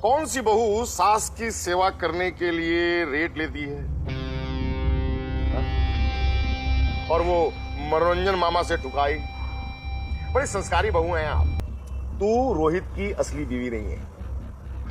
कौन सी बहू सास की सेवा करने के लिए रेट लेती है और वो मनोरंजन मामा से ठुकाई? बड़ी संस्कारी बहू हैं आप। तू रोहित की असली बीवी नहीं है,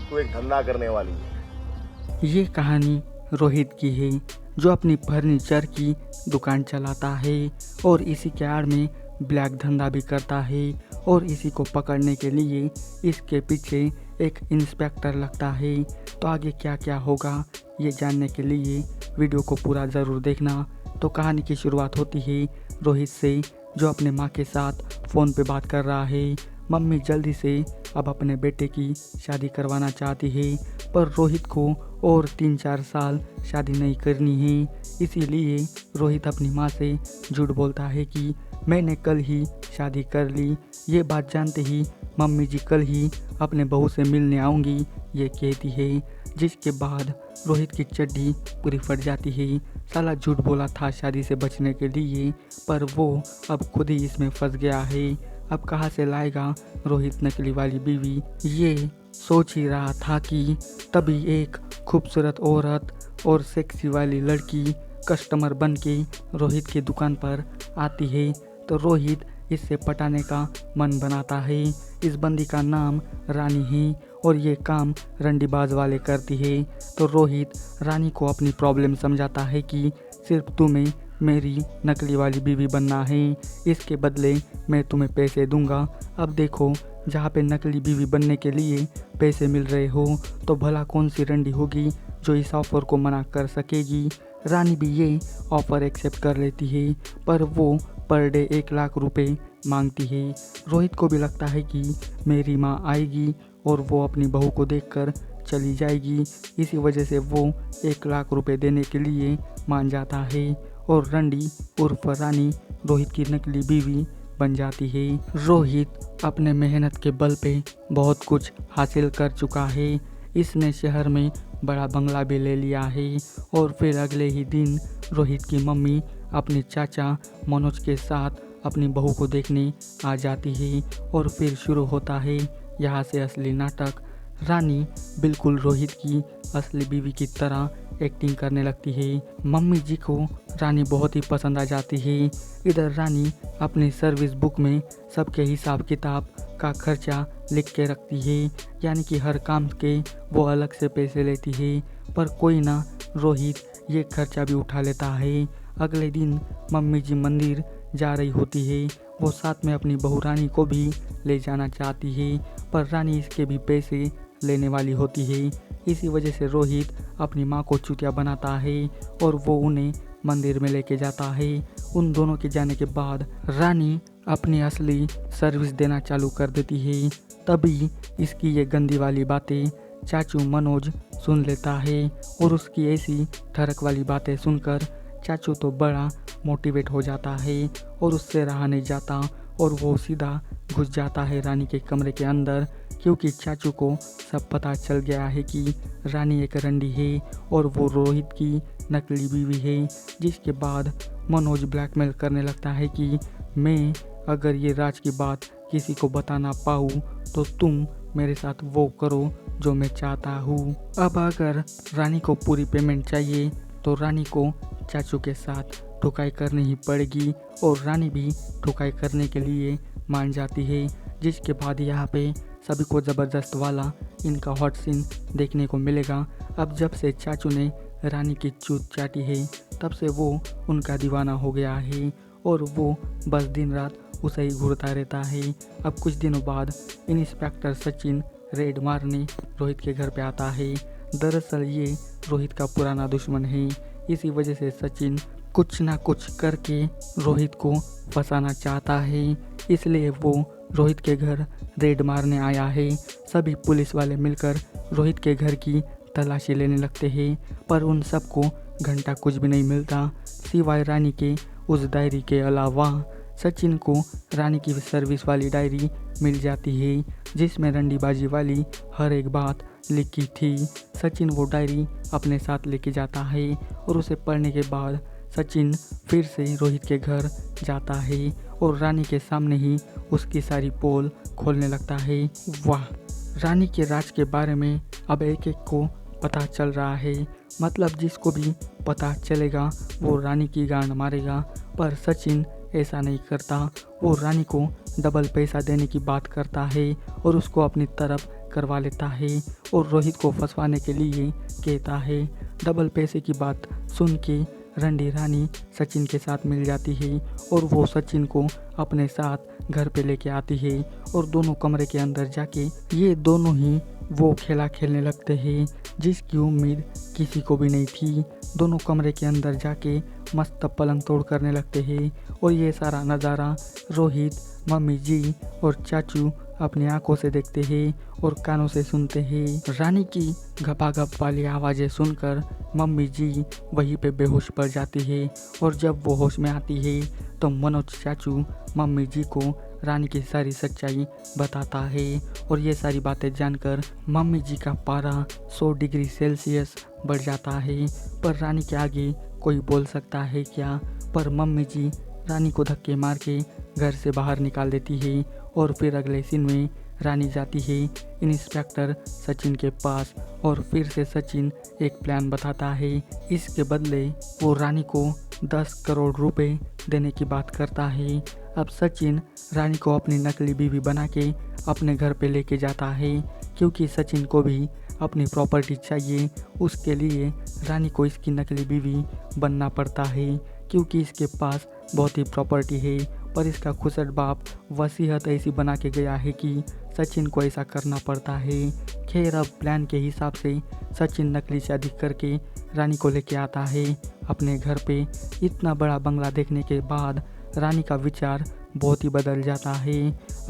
तू एक धंधा करने वाली है। ये कहानी रोहित की है जो अपनी फर्नीचर की दुकान चलाता है और इसी के आड़ में ब्लैक धंधा भी करता है और इसी को पकड़ने के लिए इसके पीछे एक इंस्पेक्टर लगता है। तो आगे क्या क्या होगा ये जानने के लिए वीडियो को पूरा ज़रूर देखना। तो कहानी की शुरुआत होती है रोहित से, जो अपने माँ के साथ फ़ोन पे बात कर रहा है। मम्मी जल्दी से अब अपने बेटे की शादी करवाना चाहती है, पर रोहित को और 3-4 साल शादी नहीं करनी है। इसीलिए रोहित अपनी माँ से झूठ बोलता है कि मैंने कल ही शादी कर ली। ये बात जानते ही मम्मी जी कल ही अपने बहू से मिलने आऊँगी ये कहती है, जिसके बाद रोहित की चड्डी पूरी फट जाती है। साला झूठ बोला था शादी से बचने के लिए, पर वो अब खुद ही इसमें फंस गया है। अब कहाँ से लाएगा रोहित नकली वाली बीवी, ये सोच ही रहा था कि तभी एक खूबसूरत औरत और सेक्सी वाली लड़की कस्टमर बन के रोहित की दुकान पर आती है। तो रोहित इससे पटाने का मन बनाता है। इस बंदी का नाम रानी है और ये काम रंडीबाज वाले करती है। तो रोहित रानी को अपनी प्रॉब्लम समझाता है कि सिर्फ तुम्हें मेरी नकली वाली बीवी बनना है, इसके बदले मैं तुम्हें पैसे दूंगा। अब देखो, जहाँ पे नकली बीवी बनने के लिए पैसे मिल रहे हो तो भला कौन सी रंडी होगी जो इस ऑफ़र को मना कर सकेगी। रानी भी ये ऑफ़र एक्सेप्ट कर लेती है, पर वो पर डे 1 लाख रुपए मांगती है। रोहित को भी लगता है कि मेरी माँ आएगी और वो अपनी बहू को देखकर चली जाएगी। इसी वजह से वो 1 लाख रुपए देने के लिए मान जाता है और रंडी उर्फ रानी रोहित की नकली बीवी बन जाती है। रोहित अपने मेहनत के बल पे बहुत कुछ हासिल कर चुका है। इसने शहर में बड़ा बंगला भी ले लिया है और फिर अगले ही दिन रोहित की मम्मी अपने चाचा मनोज के साथ अपनी बहू को देखने आ जाती है और फिर शुरू होता है यहाँ से असली नाटक। रानी बिल्कुल रोहित की असली बीवी की तरह एक्टिंग करने लगती है। मम्मी जी को रानी बहुत ही पसंद आ जाती है। इधर रानी अपनी सर्विस बुक में सबके हिसाब किताब का खर्चा लिख के रखती है, यानी कि हर काम के वो अलग से पैसे लेती है। पर कोई ना, रोहित ये खर्चा भी उठा लेता है। अगले दिन मम्मी जी मंदिर जा रही होती है। वो साथ में अपनी बहू रानी को भी ले जाना चाहती है, पर रानी इसके भी पैसे लेने वाली होती है। इसी वजह से रोहित अपनी माँ को चुतिया बनाता है और वो उन्हें मंदिर में लेके जाता है। उन दोनों के जाने के बाद रानी अपनी असली सर्विस देना चालू कर देती है। तभी इसकी ये गंदी वाली बातें चाचू मनोज सुन लेता है और उसकी ऐसी ठरक वाली बातें सुनकर चाचू तो बड़ा मोटिवेट हो जाता है और उससे रहा नहीं जाता और वो सीधा घुस जाता है रानी के कमरे के अंदर, क्योंकि चाचू को सब पता चल गया है कि रानी एक रंडी है और वो रोहित की नकली बीवी है। जिसके बाद मनोज ब्लैकमेल करने लगता है कि मैं अगर ये राज की बात किसी को बता ना पाऊँ तो तुम मेरे साथ वो करो जो मैं चाहता हूँ। अब अगर रानी को पूरी पेमेंट चाहिए तो रानी को चाचू के साथ ठुकाई करनी ही पड़ेगी और रानी भी ठुकाई करने के लिए मान जाती है। जिसके बाद यहाँ पे सभी को ज़बरदस्त वाला इनका हॉट सीन देखने को मिलेगा। अब जब से चाचू ने रानी की चूत चाटी है तब से वो उनका दीवाना हो गया है और वो बस दिन रात उसे ही घूरता रहता है। अब कुछ दिनों बाद इंस्पेक्टर सचिन रेड मारने रोहित के घर पे आता है। दरअसल ये रोहित का पुराना दुश्मन है। इसी वजह से सचिन कुछ ना कुछ करके रोहित को फंसाना चाहता है, इसलिए वो रोहित के घर रेड मारने आया है। सभी पुलिस वाले मिलकर रोहित के घर की तलाशी लेने लगते हैं, पर उन सबको घंटा कुछ भी नहीं मिलता सिवाय रानी के उस डायरी के अलावा। सचिन को रानी की सर्विस वाली डायरी मिल जाती है जिसमें रंडीबाजी वाली हर एक बात लिखी थी। सचिन वो डायरी अपने साथ लेके जाता है और उसे पढ़ने के बाद सचिन फिर से रोहित के घर जाता है और रानी के सामने ही उसकी सारी पोल खोलने लगता है। वाह, रानी के राज के बारे में अब एक एक को पता चल रहा है। मतलब जिसको भी पता चलेगा वो रानी की गांड मारेगा। पर सचिन ऐसा नहीं करता। वो रानी को डबल पैसा देने की बात करता है और उसको अपनी तरफ करवा लेता है और रोहित को फंसवाने के लिए कहता है। डबल पैसे की बात सुन के रंडी रानी सचिन के साथ मिल जाती है और वो सचिन को अपने साथ घर पे लेके आती है और दोनों कमरे के अंदर जाके ये दोनों ही वो खेला खेलने लगते हैं जिसकी उम्मीद किसी को भी नहीं थी। दोनों कमरे के अंदर जाके मस्त पलंग तोड़ करने लगते हैं और ये सारा नज़ारा रोहित, मम्मी जी और चाचू अपनी आंखों से देखते हैं और कानों से सुनते हैं। रानी की घपाघप वाली आवाज़ें सुनकर मम्मी जी वहीं पे बेहोश पड़ जाती है और जब वो होश में आती है तो मनोज चाचू मम्मी जी को रानी की सारी सच्चाई बताता है और ये सारी बातें जानकर मम्मी जी का पारा 100 डिग्री सेल्सियस बढ़ जाता है। पर रानी के आगे कोई बोल सकता है क्या। पर मम्मी जी रानी को धक्के मार के घर से बाहर निकाल देती है और फिर अगले सीन में रानी जाती है इंस्पेक्टर सचिन के पास और फिर से सचिन एक प्लान बताता है। इसके बदले वो रानी को 10 करोड़ रुपए देने की बात करता है। अब सचिन रानी को अपनी नकली बीवी बना के अपने घर पे लेके जाता है क्योंकि सचिन को भी अपनी प्रॉपर्टी चाहिए। उसके लिए रानी को इसकी नकली बीवी बनना पड़ता है क्योंकि इसके पास बहुत ही प्रॉपर्टी है। पर इसका खुसट बाप वसीयत ऐसी बना के गया है कि सचिन को ऐसा करना पड़ता है। खैर अब प्लान के हिसाब से सचिन नकली शादी करके रानी को लेके आता है अपने घर पे। इतना बड़ा बंगला देखने के बाद रानी का विचार बहुत ही बदल जाता है।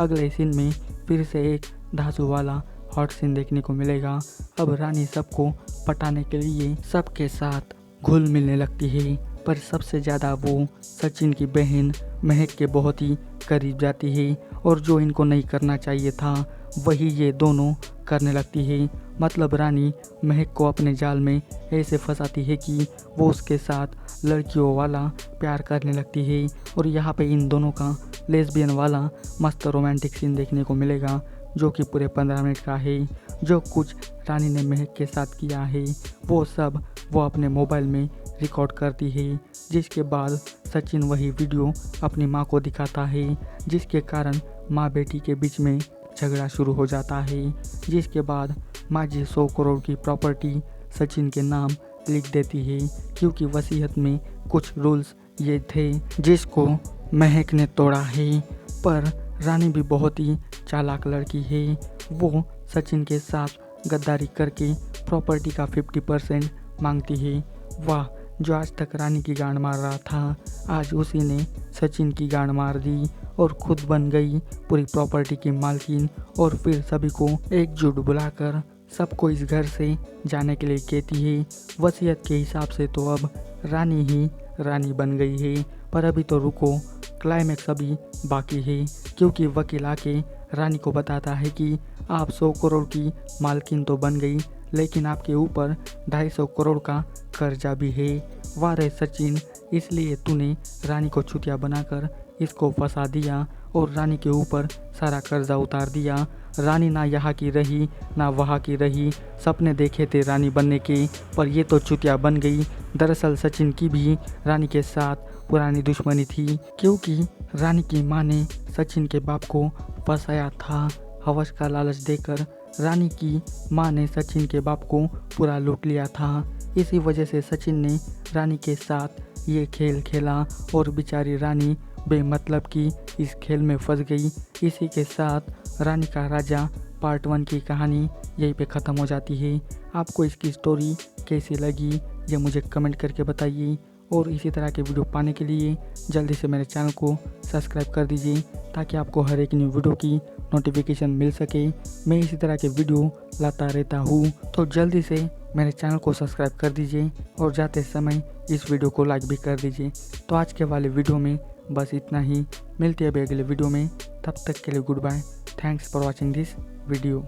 अगले सीन में फिर से एक धांसू वाला हॉट सीन देखने को मिलेगा। अब रानी सबको पटाने के लिए सबके साथ घुल मिलने लगती है पर सबसे ज़्यादा वो सचिन की बहन महक के बहुत ही करीब जाती है और जो इनको नहीं करना चाहिए था वही ये दोनों करने लगती है। मतलब रानी महक को अपने जाल में ऐसे फंसाती है कि वो उसके साथ लड़कियों वाला प्यार करने लगती है और यहाँ पे इन दोनों का लेस्बियन वाला मस्त रोमांटिक सीन देखने को मिलेगा जो कि पूरे 15 मिनट का है। जो कुछ रानी ने महक के साथ किया है वो सब वो अपने मोबाइल में रिकॉर्ड करती है जिसके बाद सचिन वही वीडियो अपनी माँ को दिखाता है जिसके कारण माँ बेटी के बीच में झगड़ा शुरू हो जाता है। जिसके बाद माँ जी 100 करोड़ की प्रॉपर्टी सचिन के नाम लिख देती है क्योंकि वसीयत में कुछ रूल्स ये थे जिसको महक ने तोड़ा है। पर रानी भी बहुत ही चालाक लड़की है। वो सचिन के साथ गद्दारी करके प्रॉपर्टी का 50% मांगती है। वाह, जो आज तक रानी की गांड मार रहा था आज उसी ने सचिन की गांड मार दी और खुद बन गई पूरी प्रॉपर्टी की मालकिन और फिर सभी को एकजुट बुलाकर सबको इस घर से जाने के लिए कहती है। वसीयत के हिसाब से तो अब रानी ही रानी बन गई है। पर अभी तो रुको, क्लाइमैक्स अभी बाकी है क्योंकि वकील आके रानी को बताता है कि आप 100 करोड़ की मालकिन तो बन गई लेकिन आपके ऊपर 250 करोड़ का कर्जा भी है। वाह रे सचिन, इसलिए तूने रानी को चुतिया बनाकर इसको फंसा दिया और रानी के ऊपर सारा कर्जा उतार दिया। रानी ना यहाँ की रही ना वहाँ की रही, सपने देखे थे रानी बनने के पर ये तो चुतिया बन गई। दरअसल सचिन की भी रानी के साथ पुरानी दुश्मनी थी क्योंकि रानी की माँ ने सचिन के बाप को फंसाया था। हवस का लालच देकर रानी की माँ ने सचिन के बाप को पूरा लूट लिया था। इसी वजह से सचिन ने रानी के साथ ये खेल खेला और बेचारी रानी बेमतलब की इस खेल में फंस गई। इसी के साथ रानी का राजा पार्ट 1 की कहानी यहीं पे ख़त्म हो जाती है। आपको इसकी स्टोरी कैसी लगी ये मुझे कमेंट करके बताइए और इसी तरह के वीडियो पाने के लिए जल्दी से मेरे चैनल को सब्सक्राइब कर दीजिए ताकि आपको हर एक न्यू वीडियो की नोटिफिकेशन मिल सके। मैं इसी तरह के वीडियो लाता रहता हूँ तो जल्दी से मेरे चैनल को सब्सक्राइब कर दीजिए और जाते समय इस वीडियो को लाइक भी कर दीजिए। तो आज के वाले वीडियो में बस इतना ही। मिलते हैं अभी अगले वीडियो में, तब तक के लिए good bye. Thanks for watching this video.